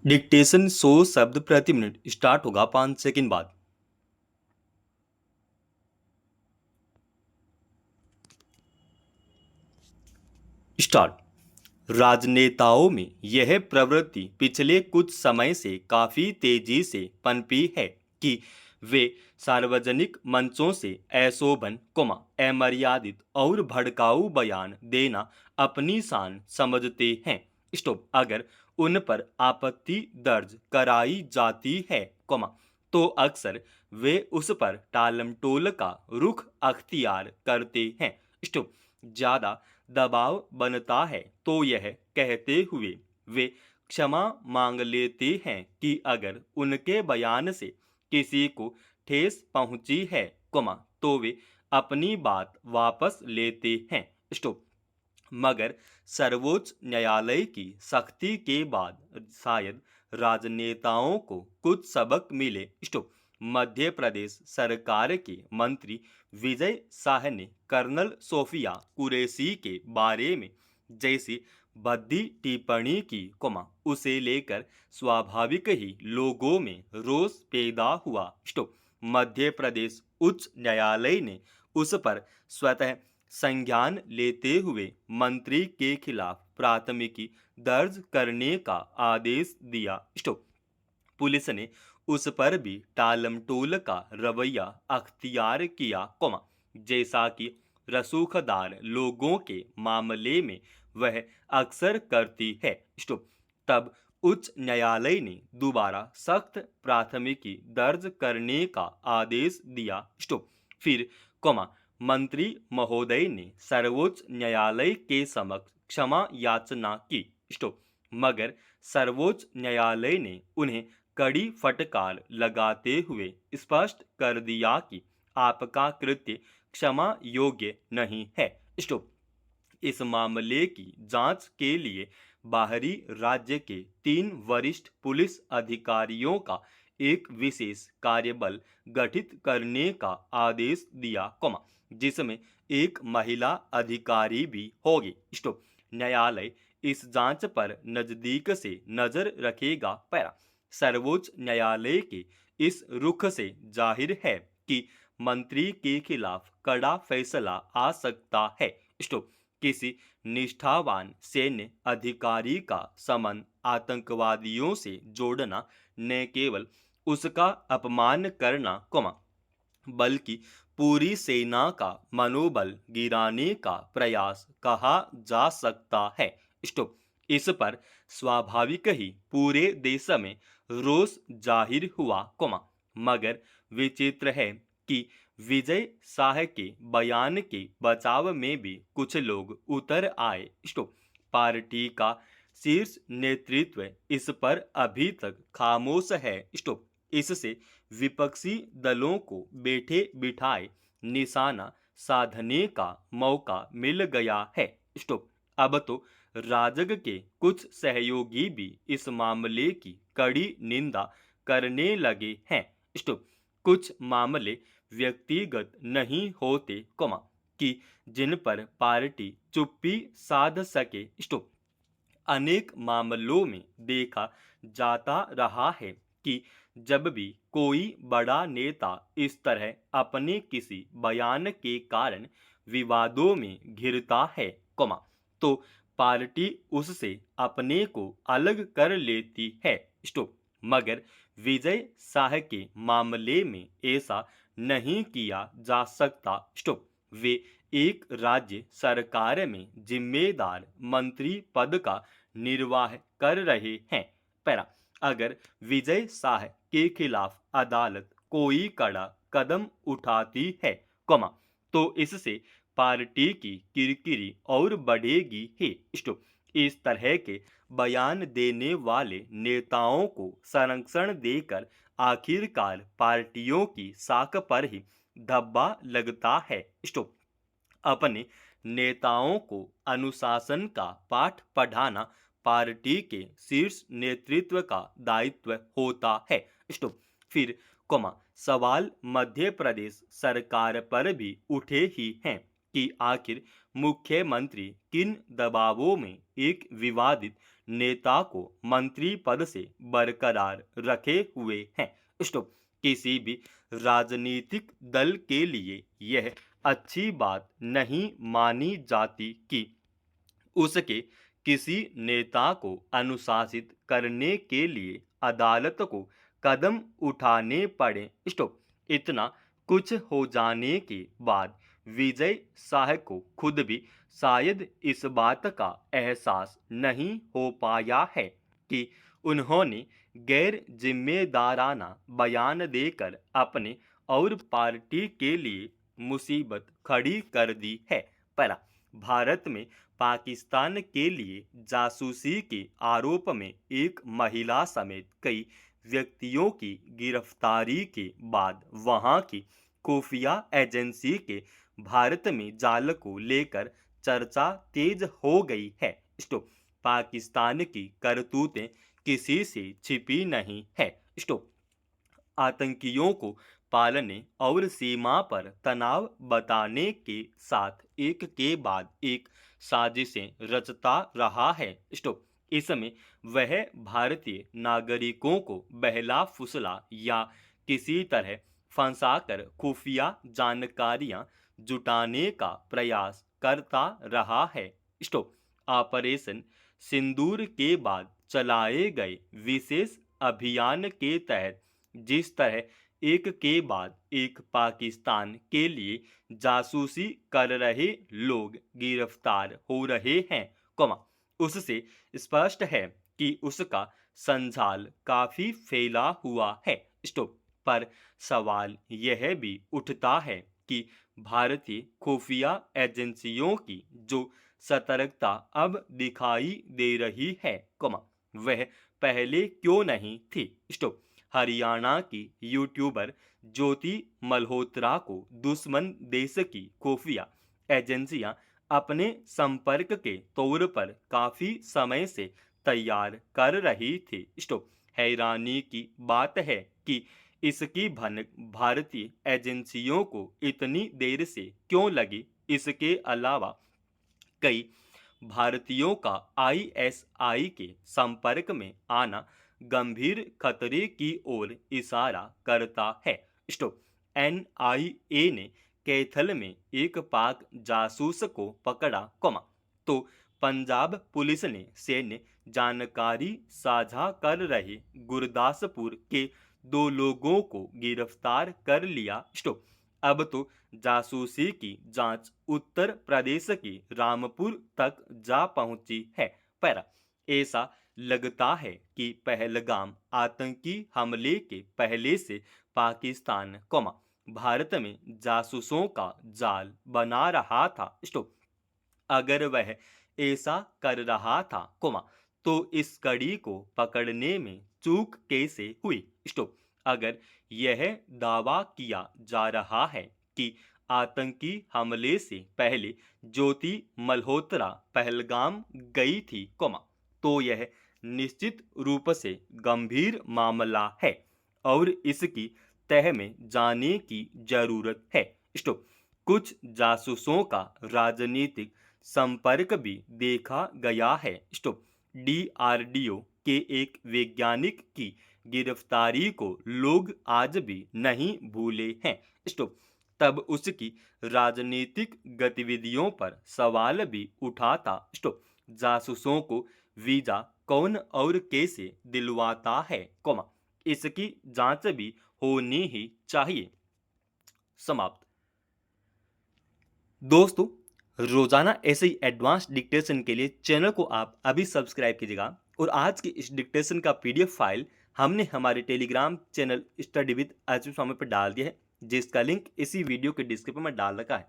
Dictation 100 शब्द प्रति minute start होगा 5 सेकंड बाद। स्टार्ट। राजनेताओं में यह प्रवृत्ति पिछले कुछ समय से काफी तेजी से पनपी है कि वे सार्वजनिक मंचों से अशोभन अमर्यादित और भड़काऊ बयान देना अपनी शान समझते हैं। स्टॉप। अगर उन पर आपत्ति दर्ज कराई जाती है तो अक्सर वे उस पर टालमटोल का रुख अख्तियार करते हैं। स्टॉप। ज्यादा दबाव बनता है तो यह कहते हुए वे क्षमा मांग लेते हैं कि अगर उनके बयान से किसी को ठेस पहुंची है तो वे अपनी बात वापस लेते हैं। स्टॉप। मगर सर्वोच्च न्यायालय की सख्ती के बाद शायद राजनेताओं को कुछ सबक मिले। स्टॉप। मध्य प्रदेश सरकार के मंत्री विजय शाह ने कर्नल सोफिया कुरैशी के बारे में जैसी भद्दी टिप्पणी की उसे लेकर स्वाभाविक ही लोगों में रोष पैदा हुआ। स्टॉप। मध्य प्रदेश उच्च न्यायालय ने उस पर स्वतः संज्ञान लेते हुए मंत्री के खिलाफ प्राथमिकी दर्ज करने का आदेश दिया। स्टॉप। पुलिस ने उस पर भी टालमटोल का रवैया अख्तियार किया जैसा कि रसूखदार लोगों के मामले में वह अक्सर करती है। स्टॉप। तब उच्च न्यायालय ने दोबारा सख्त प्राथमिकी दर्ज करने का आदेश दिया। स्टॉप। फिर मंत्री महोदय ने सर्वोच्च न्यायालय के समक्ष क्षमा याचना की। स्टॉप। मगर सर्वोच्च न्यायालय ने उन्हें कड़ी फटकार लगाते हुए स्पष्ट कर दिया कि आपका कृत्य क्षमा योग्य नहीं है। स्टॉप। इस मामले की जांच के लिए बाहरी राज्य के 3 वरिष्ठ पुलिस अधिकारियों का एक विशेष कार्यबल गठित करने का आदेश दिया जिसमें एक महिला अधिकारी भी होगी। स्टॉप। न्यायालय इस जांच पर नजदीक से नजर रखेगा। सर्वोच्च न्यायालय के इस रुख से जाहिर है कि मंत्री के खिलाफ कड़ा फैसला आ सकता है। स्टॉप। किसी निष्ठावान सैन्य अधिकारी का संबंध आतंकवादियों से जोड़ना न केवल उसका अपमान करना बल्कि पूरी सेना का मनोबल गिराने का प्रयास कहा जा सकता है। स्टॉप। इस पर स्वाभाविक ही पूरे देश में रोष जाहिर हुआ मगर विचित्र है कि विजय शाह के बयान के बचाव में भी कुछ लोग उतर आए। स्टॉप। पार्टी का शीर्ष नेतृत्व इस पर अभी तक खामोश है। स्टॉप। इससे विपक्षी दलों को बैठे बिठाए निशाना साधने का मौका मिल गया है। स्टॉप। अब तो राजग के कुछ सहयोगी भी इस मामले की कड़ी निंदा करने लगे हैं। स्टॉप। कुछ मामले व्यक्तिगत नहीं होते कि जिन पर पार्टी चुप्पी साध सके। स्टॉप। अनेक मामलों में देखा जाता रहा है कि जब भी कोई बड़ा नेता इस तरह अपने किसी बयान के कारण विवादों में घिरता है तो पार्टी उससे अपने को अलग कर लेती है। स्टॉप। मगर विजय शाह के मामले में ऐसा नहीं किया जा सकता। स्टॉप। वे एक राज्य सरकार में जिम्मेदार मंत्री पद का निर्वाह कर रहे हैं। अगर विजय शाह के खिलाफ अदालत कोई कड़ा कदम उठाती है तो इससे पार्टी की किरकिरी और बढ़ेगी ही। स्टॉप। इस तरह के बयान देने वाले नेताओं को संरक्षण देकर आखिरकार पार्टियों की साख पर ही धब्बा लगता है। स्टॉप। अपने नेताओं को अनुशासन का पाठ पढ़ाना पार्टी के शीर्ष नेतृत्व का दायित्व होता है। स्टॉप। फिर सवाल मध्य प्रदेश सरकार पर भी उठे ही हैं कि आखिर मुख्यमंत्री किन दबावों में एक विवादित नेता को मंत्री पद से बरकरार रखे हुए हैं। स्टॉप। किसी भी राजनीतिक दल के लिए यह अच्छी बात नहीं मानी जाती कि उसके किसी नेता को अनुशासित करने के लिए अदालत को कदम उठाने पड़े। स्टॉप। इतना कुछ हो जाने के बाद विजय शाह को खुद भी शायद इस बात का एहसास नहीं हो पाया है कि उन्होंने गैर जिम्मेदाराना बयान देकर अपने और पार्टी के लिए मुसीबत खड़ी कर दी है। पहला, भारत में पाकिस्तान के लिए जासूसी के आरोप में एक महिला समेत कई व्यक्तियों की गिरफ्तारी के बाद वहां की खुफिया एजेंसी के भारत में जाल को लेकर चर्चा तेज हो गई है। स्टॉप। पाकिस्तान की करतूतें किसी से छिपी नहीं है। स्टॉप। आतंकियों को पालने और सीमा पर तनाव बताने के साथ एक के बाद एक साजिशें रचता रहा है। स्टॉप। इसमें वह भारतीय नागरिकों को बहला फुसला या किसी तरह फंसाकर खुफिया जानकारियां जुटाने का प्रयास करता रहा है। स्टॉप। ऑपरेशन सिंदूर के बाद चलाए गए विशेष अभियान के तहत जिस तरह एक के बाद एक पाकिस्तान के लिए जासूसी कर रहे लोग गिरफ्तार हो रहे हैं, उससे स्पष्ट है कि उसका संजाल काफी फैला हुआ है। स्टॉप। पर सवाल यह भी उठता है कि भारतीय खुफिया एजेंसियों की जो सतर्कता अब दिखाई दे रही है, वह पहले क्यों नहीं थी। स्टॉप। हरियाणा की यूट्यूबर ज्योति मल्होत्रा को दुश्मन देश की खुफिया एजेंसियां अपने संपर्क के तौर पर काफी समय से तैयार कर रही थी। स्टॉप। हैरानी की बात है कि इसकी भनक भारतीय एजेंसियों को इतनी देर से क्यों लगी। इसके अलावा कई भारतीयों का आईएसआई के संपर्क में आना गंभीर खतरे की ओर इशारा करता है। स्टॉप। एनआईए ने कैथल में एक पाक जासूस को पकड़ा, तो पंजाब पुलिस ने सैन्य जानकारी साझा कर रहे गुरदासपुर के 2 लोगों को गिरफ्तार कर लिया। स्टॉप। अब तो जासूसी की जांच उत्तर प्रदेश के रामपुर तक जा पहुंची है। पर ऐसा लगता है कि पहलगाम आतंकी हमले के पहले से पाकिस्तान, भारत में जासूसों का जाल बना रहा था। स्टॉप। अगर वह ऐसा कर रहा था, तो इस कड़ी को पकड़ने में चूक कैसे हुई। स्टॉप। अगर यह दावा किया जा रहा है कि आतंकी हमले से पहले ज्योति मल्होत्रा पहलगाम गई थी, तो यह निश्चित रूप से गंभीर मामला है और इसकी तह में जाने की जरूरत है। स्टॉप। कुछ जासूसों का राजनीतिक संपर्क भी देखा गया है। स्टॉप। डीआरडीओ के एक वैज्ञानिक की गिरफ्तारी को लोग आज भी नहीं भूले हैं। स्टॉप। तब उसकी राजनीतिक गतिविधियों पर सवाल भी उठा था। स्टॉप। जासूसों को वीजा कौन और कैसे दिलवाता है, इसकी जांच भी होनी ही चाहिए। समाप्त। दोस्तों, रोजाना ऐसे ही एडवांस डिक्टेशन के लिए चैनल को आप अभी सब्सक्राइब कीजिएगा और आज की इस डिक्टेशन का पीडीएफ फाइल हमने हमारे Telegram channel study with HP Swami पर डाल दिया है, जिसका लिंक इसी वीडियो के डिस्क्रिप्शन में डाल रखा है।